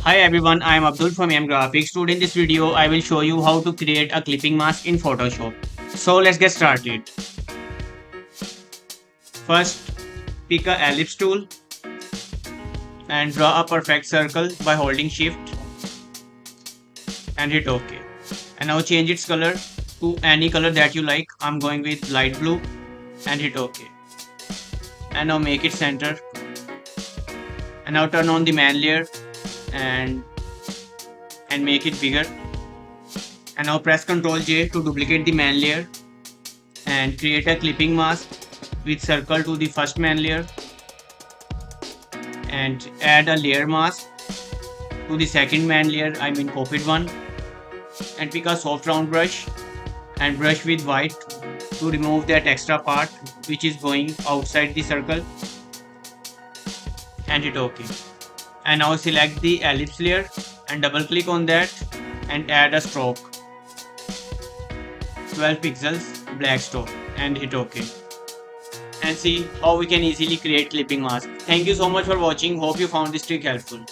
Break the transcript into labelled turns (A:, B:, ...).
A: Hi everyone, I am Abdul from AM Graphix. Today in this video, I will show you how to create a clipping mask in Photoshop. So let's get started. First, pick a ellipse tool and draw a perfect circle by holding shift and hit OK. And now change its color to any color that you like. I'm going with light blue and hit OK. And now make it center. And now turn on the man layer and make it bigger. And now press Ctrl J to duplicate the man layer and create a clipping mask with circle to the first man layer and add a layer mask to the second man layer, I mean copied one, and pick a soft round brush and brush with white to remove that extra part which is going outside the circle and hit OK. And now select the ellipse layer and double click on that and add a stroke 12 pixels black stroke and hit OK. And see how we can easily create clipping mask. Thank you so much for watching. Hope you found this trick helpful.